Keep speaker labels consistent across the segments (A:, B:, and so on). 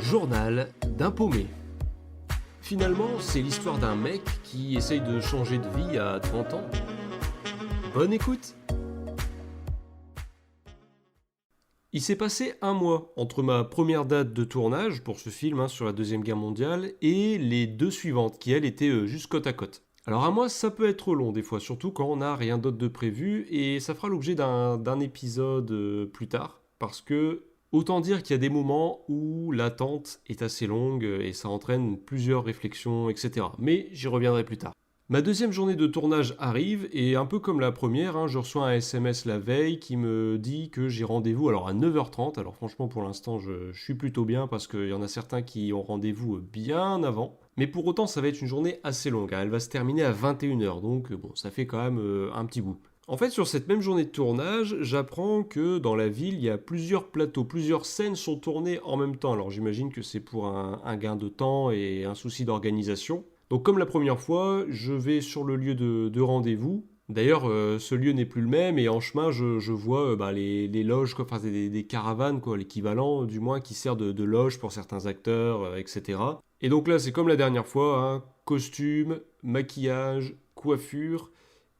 A: Journal d'un paumé. Finalement, c'est l'histoire d'un mec qui essaye de changer de vie à 30 ans. Bonne écoute! Il s'est passé un mois entre ma première date de tournage pour ce film sur la Deuxième Guerre mondiale et les deux suivantes qui, elles, étaient juste côte à côte. Alors un mois, ça peut être long des fois, surtout quand on n'a rien d'autre de prévu, et ça fera l'objet d'un épisode plus tard, parce que autant dire qu'il y a des moments où l'attente est assez longue et ça entraîne plusieurs réflexions, etc. Mais j'y reviendrai plus tard. Ma deuxième journée de tournage arrive et un peu comme la première, je reçois un SMS la veille qui me dit que j'ai rendez-vous alors à 9h30. Alors franchement pour l'instant je suis plutôt bien parce qu'il y en a certains qui ont rendez-vous bien avant. Mais pour autant ça va être une journée assez longue, elle va se terminer à 21h donc bon ça fait quand même un petit bout. En fait, sur cette même journée de tournage, j'apprends que dans la ville, il y a plusieurs plateaux, plusieurs scènes sont tournées en même temps. Alors j'imagine que c'est pour un gain de temps et un souci d'organisation. Donc comme la première fois, je vais sur le lieu de rendez-vous. D'ailleurs, ce lieu n'est plus le même et en chemin, je vois les loges, quoi, enfin des caravanes, quoi, l'équivalent du moins qui sert de loge pour certains acteurs, etc. Et donc là, c'est comme la dernière fois, costume, maquillage, coiffure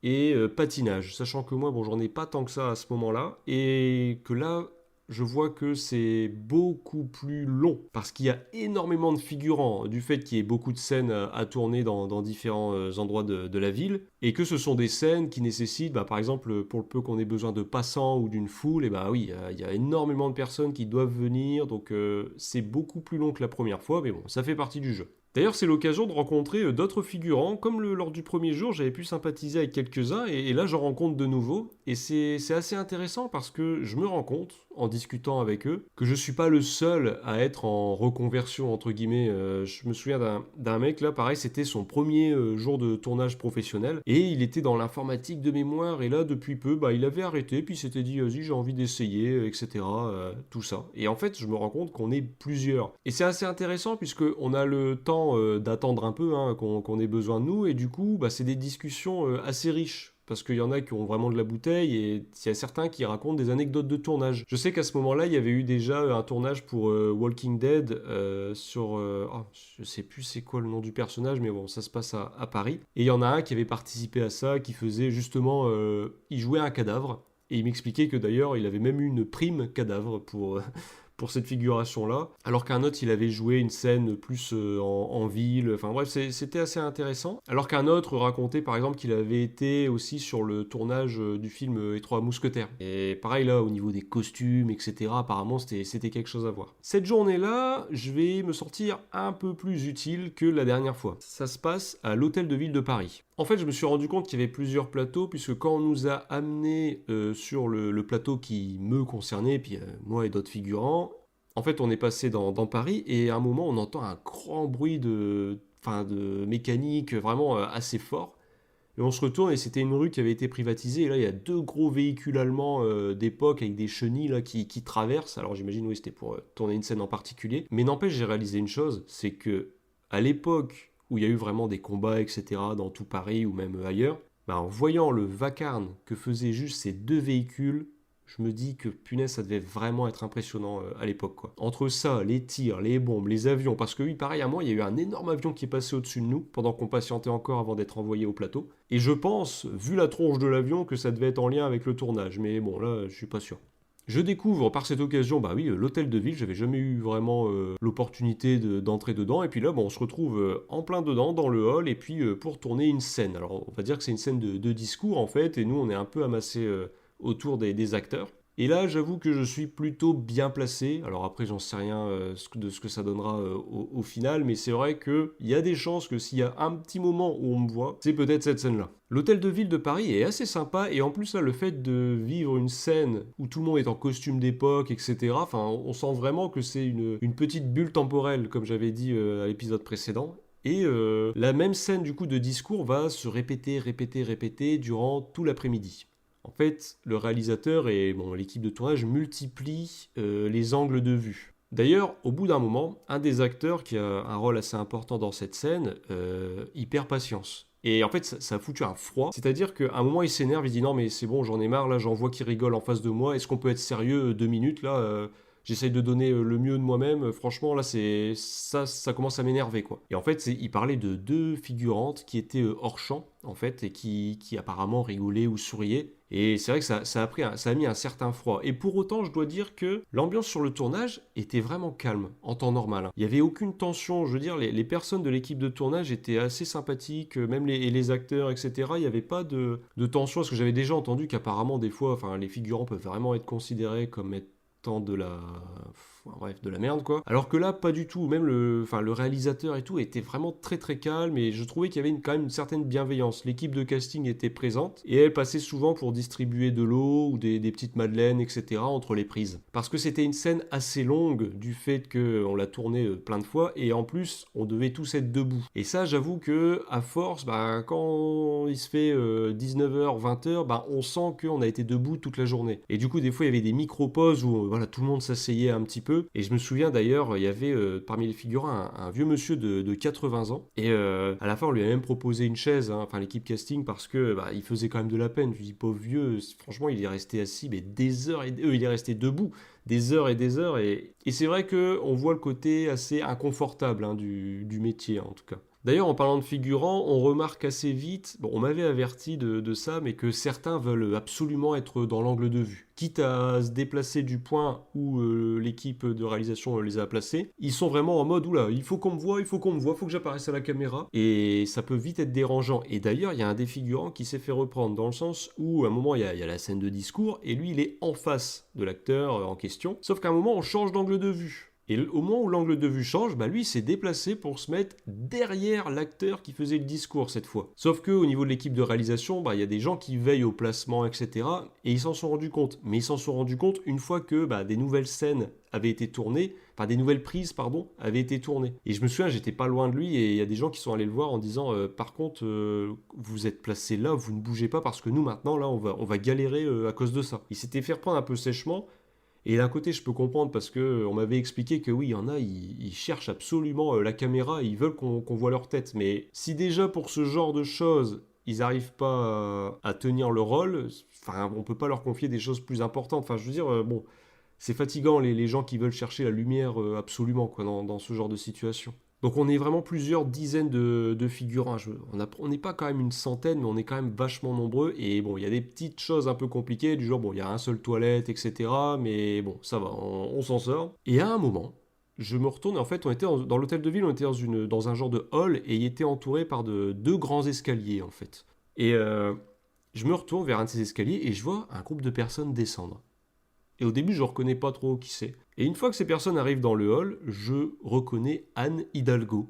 A: et patinage. Sachant que moi, bon, j'en ai pas tant que ça à ce moment-là et que là, je vois que c'est beaucoup plus long parce qu'il y a énormément de figurants du fait qu'il y ait beaucoup de scènes à tourner dans différents endroits de la ville et que ce sont des scènes qui nécessitent, par exemple, pour le peu qu'on ait besoin de passants ou d'une foule, et oui, il y a énormément de personnes qui doivent venir, donc c'est beaucoup plus long que la première fois, mais bon, ça fait partie du jeu. D'ailleurs, c'est l'occasion de rencontrer d'autres figurants. Comme lors du premier jour, j'avais pu sympathiser avec quelques-uns, et là, j'en rencontre de nouveaux. Et c'est assez intéressant parce que je me rends compte, en discutant avec eux, que je suis pas le seul à être en reconversion, entre guillemets. Je me souviens d'un mec, là, pareil, c'était son premier jour de tournage professionnel, et il était dans l'informatique de mémoire, et là, depuis peu, il avait arrêté, puis il s'était dit, vas-y, j'ai envie d'essayer, etc., tout ça. Et en fait, je me rends compte qu'on est plusieurs. Et c'est assez intéressant, puisqu'on a le temps d'attendre un peu, qu'on ait besoin de nous, et du coup c'est des discussions assez riches parce qu'il y en a qui ont vraiment de la bouteille et il y a certains qui racontent des anecdotes de tournage. Je sais qu'à ce moment-là il y avait eu déjà un tournage pour Walking Dead je sais plus c'est quoi le nom du personnage, mais bon, ça se passe à Paris, et il y en a un qui avait participé à ça, qui faisait justement il jouait un cadavre, et il m'expliquait que d'ailleurs il avait même eu une prime cadavre pour cette figuration-là, alors qu'un autre, il avait joué une scène plus en ville, enfin bref, c'était assez intéressant. Alors qu'un autre racontait par exemple qu'il avait été aussi sur le tournage du film Les Trois Mousquetaires. Et pareil là, au niveau des costumes, etc., apparemment c'était quelque chose à voir. Cette journée-là, je vais me sortir un peu plus utile que la dernière fois. Ça se passe à l'Hôtel de Ville de Paris. En fait, je me suis rendu compte qu'il y avait plusieurs plateaux, puisque quand on nous a amenés sur le plateau qui me concernait, puis moi et d'autres figurants, en fait, on est passé dans Paris, et à un moment, on entend un grand bruit de mécanique vraiment assez fort. Et on se retourne, et c'était une rue qui avait été privatisée, et là, il y a deux gros véhicules allemands d'époque avec des chenilles là, qui traversent. Alors j'imagine, oui, c'était pour tourner une scène en particulier. Mais n'empêche, j'ai réalisé une chose, c'est que à l'époque où il y a eu vraiment des combats, etc., dans tout Paris ou même ailleurs, en voyant le vacarme que faisaient juste ces deux véhicules, je me dis que punaise, ça devait vraiment être impressionnant à l'époque, quoi. Entre ça, les tirs, les bombes, les avions, parce que oui, pareil à moi, il y a eu un énorme avion qui est passé au-dessus de nous pendant qu'on patientait encore avant d'être envoyé au plateau. Et je pense, vu la tronche de l'avion, que ça devait être en lien avec le tournage, mais bon, là, je suis pas sûr. Je découvre par cette occasion, l'hôtel de ville, j'avais jamais eu vraiment l'opportunité d'entrer dedans, et puis là, on se retrouve en plein dedans, dans le hall, et puis pour tourner une scène. Alors, on va dire que c'est une scène de discours, en fait, et nous, on est un peu amassés autour des acteurs. Et là, j'avoue que je suis plutôt bien placé. Alors après, j'en sais rien de ce que ça donnera au final, mais c'est vrai qu'il y a des chances que s'il y a un petit moment où on me voit, c'est peut-être cette scène-là. L'hôtel de ville de Paris est assez sympa, et en plus là, le fait de vivre une scène où tout le monde est en costume d'époque, etc., on sent vraiment que c'est une petite bulle temporelle, comme j'avais dit à l'épisode précédent. Et la même scène du coup de discours va se répéter durant tout l'après-midi. En fait, le réalisateur et l'équipe de tournage multiplient les angles de vue. D'ailleurs, au bout d'un moment, un des acteurs qui a un rôle assez important dans cette scène, il perd patience. Et en fait, ça a foutu un froid. C'est-à-dire qu'à un moment, il s'énerve, il dit non mais c'est bon, j'en ai marre, là j'en vois qui rigole en face de moi, est-ce qu'on peut être sérieux 2 minutes là j'essaye de donner le mieux de moi-même. Franchement, là, ça commence à m'énerver, quoi. Et en fait, il parlait de deux figurantes qui étaient hors champ, en fait, et qui apparemment rigolaient ou souriaient. Et c'est vrai que ça a mis un certain froid. Et pour autant, je dois dire que l'ambiance sur le tournage était vraiment calme, en temps normal, hein. Il n'y avait aucune tension. Je veux dire, les personnes de l'équipe de tournage étaient assez sympathiques, même les acteurs, etc. Il n'y avait pas de tension, parce que j'avais déjà entendu qu'apparemment, des fois, enfin, les figurants peuvent vraiment être considérés comme étant de la merde, quoi. Alors que là, pas du tout. Même le réalisateur et tout était vraiment très très calme, et je trouvais qu'il y avait quand même une certaine bienveillance. L'équipe de casting était présente et elle passait souvent pour distribuer de l'eau ou des petites madeleines, etc. entre les prises. Parce que c'était une scène assez longue du fait qu'on l'a tournée plein de fois, et en plus, on devait tous être debout. Et ça, j'avoue que à force, bah, quand il se fait 19h, 20h, bah, on sent qu'on a été debout toute la journée. Et du coup, des fois, il y avait des micro-pauses où voilà, tout le monde s'asseyait un petit peu. Et je me souviens d'ailleurs, il y avait parmi les figurants un vieux monsieur de 80 ans. Et à la fin, on lui a même proposé une chaise, hein, enfin l'équipe casting, parce que bah, il faisait quand même de la peine. Je lui dis, pauvre vieux, franchement, il est resté assis, mais des heures et il est resté debout des heures et des heures. Et c'est vrai qu'on voit le côté assez inconfortable, hein, du métier, en tout cas. D'ailleurs, en parlant de figurants, on remarque assez vite, bon, on m'avait averti de ça, mais que certains veulent absolument être dans l'angle de vue. Quitte à se déplacer du point où l'équipe de réalisation les a placés, ils sont vraiment en mode, oula, il faut qu'on me voit, il faut que j'apparaisse à la caméra. Et ça peut vite être dérangeant. Et d'ailleurs, il y a un des figurants qui s'est fait reprendre, dans le sens où, à un moment, il y a la scène de discours, et lui, il est en face de l'acteur en question. Sauf qu'à un moment, on change d'angle de vue. Et au moment où l'angle de vue change, bah lui, il s'est déplacé pour se mettre derrière l'acteur qui faisait le discours cette fois. Sauf qu'au niveau de l'équipe de réalisation, bah, il y a des gens qui veillent au placement, etc. Et ils s'en sont rendus compte. Mais ils s'en sont rendus compte une fois que bah, des nouvelles scènes avaient été tournées, enfin des nouvelles prises, pardon, avaient été tournées. Et je me souviens, j'étais pas loin de lui, et il y a des gens qui sont allés le voir en disant par contre, vous êtes placé là, vous ne bougez pas, parce que nous maintenant, là, on va galérer à cause de ça. Il s'était fait reprendre un peu sèchement. Et d'un côté, je peux comprendre, parce que on m'avait expliqué que oui, il y en a, ils cherchent absolument la caméra, et ils veulent qu'on voit leur tête. Mais si déjà pour ce genre de choses, ils n'arrivent pas à tenir le rôle, enfin, on peut pas leur confier des choses plus importantes. Enfin, je veux dire, bon, c'est fatigant les gens qui veulent chercher la lumière absolument, quoi, dans ce genre de situation. Donc on est vraiment plusieurs dizaines de figurants. On n'est pas quand même une centaine, mais on est quand même vachement nombreux. Et bon, il y a des petites choses un peu compliquées, du genre, bon, il y a un seul toilette, etc. Mais bon, ça va, on s'en sort. Et à un moment, je me retourne, et en fait, on était dans l'hôtel de ville, on était dans un genre de hall, et il était entouré par deux grands escaliers, en fait. Et je me retourne vers un de ces escaliers, et je vois un groupe de personnes descendre. Et au début, je ne reconnais pas trop qui c'est. Et une fois que ces personnes arrivent dans le hall, je reconnais Anne Hidalgo.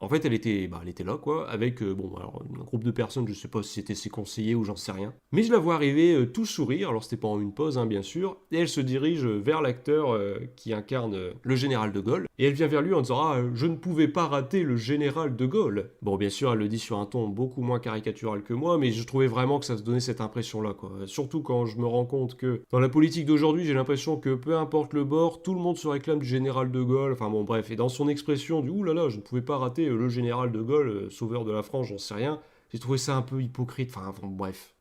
A: En fait, elle était là, quoi, avec bon, alors, un groupe de personnes, je sais pas si c'était ses conseillers ou j'en sais rien. Mais je la vois arriver tout sourire, alors c'était pendant une pause, hein, bien sûr, et elle se dirige vers l'acteur qui incarne le général de Gaulle, et elle vient vers lui en disant ah, je ne pouvais pas rater le général de Gaulle. Bon, bien sûr, elle le dit sur un ton beaucoup moins caricatural que moi, mais je trouvais vraiment que ça se donnait cette impression-là, quoi. Surtout quand je me rends compte que dans la politique d'aujourd'hui, j'ai l'impression que peu importe le bord, tout le monde se réclame du général de Gaulle, enfin bon, bref, et dans son expression du oulala, je ne pouvais pas rater le général de Gaulle, sauveur de la France, j'en sais rien. J'ai trouvé ça un peu hypocrite, enfin bon, bref.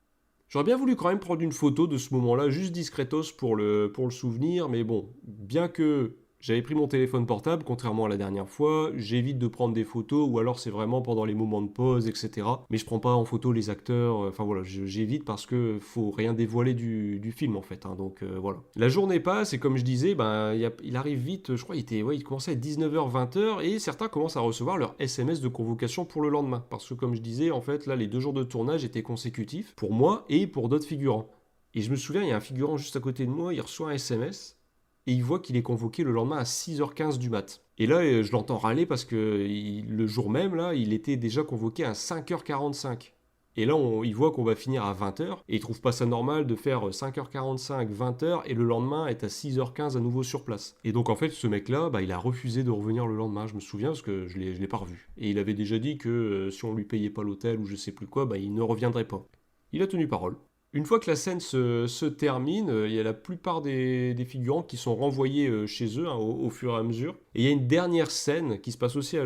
A: J'aurais bien voulu quand même prendre une photo de ce moment-là, juste discretos pour le souvenir, mais bon, bien que j'avais pris mon téléphone portable, contrairement à la dernière fois, j'évite de prendre des photos, ou alors c'est vraiment pendant les moments de pause, etc. Mais je prends pas en photo les acteurs, enfin voilà, j'évite parce que faut rien dévoiler du film en fait, hein, donc voilà. La journée passe, et comme je disais, ben, il arrive vite, je crois il commençait à 19h, 20h, et certains commencent à recevoir leur SMS de convocation pour le lendemain. Parce que comme je disais, en fait, là, les 2 jours de tournage étaient consécutifs, pour moi et pour d'autres figurants. Et je me souviens, il y a un figurant juste à côté de moi, il reçoit un SMS, et il voit qu'il est convoqué le lendemain à 6h15 du mat. Et là, je l'entends râler parce que le jour même, là, il était déjà convoqué à 5h45. Et là, il voit qu'on va finir à 20h, et il trouve pas ça normal de faire 5h45, 20h, et le lendemain être à 6h15 à nouveau sur place. Et donc en fait, ce mec-là, bah, il a refusé de revenir le lendemain, je me souviens, parce que je l'ai pas revu. Et il avait déjà dit que si on lui payait pas l'hôtel ou je sais plus quoi, bah, il ne reviendrait pas. Il a tenu parole. Une fois que la scène se termine, il y a la plupart des figurants qui sont renvoyés chez eux, hein, au fur et à mesure. Et il y a une dernière scène qui se passe aussi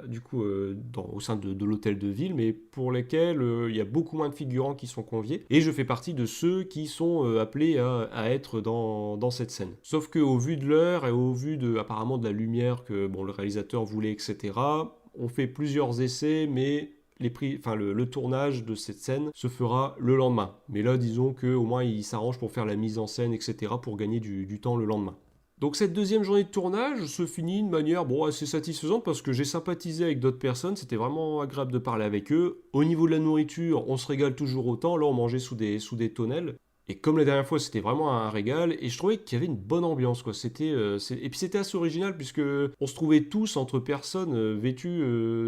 A: du coup, au sein de l'hôtel de ville, mais pour lesquelles il y a beaucoup moins de figurants qui sont conviés. Et je fais partie de ceux qui sont appelés à être dans cette scène. Sauf qu'au vu de l'heure et au vu apparemment de la lumière que bon, le réalisateur voulait, etc., on fait plusieurs essais, mais le tournage de cette scène se fera le lendemain. Mais là, disons qu'au moins, il s'arrange pour faire la mise en scène, etc., pour gagner du temps le lendemain. Donc cette deuxième journée de tournage se finit de manière assez satisfaisante parce que j'ai sympathisé avec d'autres personnes, c'était vraiment agréable de parler avec eux. Au niveau de la nourriture, on se régale toujours autant, là on mangeait sous des tonnelles. Et comme la dernière fois, c'était vraiment un régal, et je trouvais qu'il y avait une bonne ambiance, quoi. Et puis c'était assez original, puisque on se trouvait tous entre personnes vêtues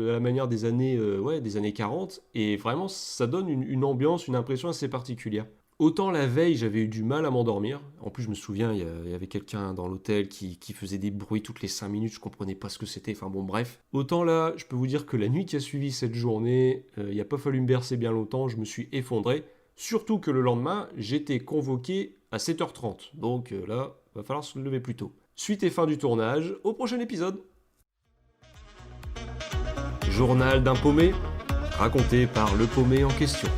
A: à la manière des années 40, et vraiment, ça donne une ambiance, une impression assez particulière. Autant la veille, j'avais eu du mal à m'endormir. En plus, je me souviens, il y avait quelqu'un dans l'hôtel qui faisait des bruits toutes les 5 minutes, je comprenais pas ce que c'était, enfin bon, bref. Autant là, je peux vous dire que la nuit qui a suivi cette journée, il a pas fallu me bercer bien longtemps, je me suis effondré. Surtout que le lendemain, j'étais convoqué à 7h30. Donc là, va falloir se lever plus tôt. Suite et fin du tournage, au prochain épisode. Journal d'un paumé, raconté par le paumé en question.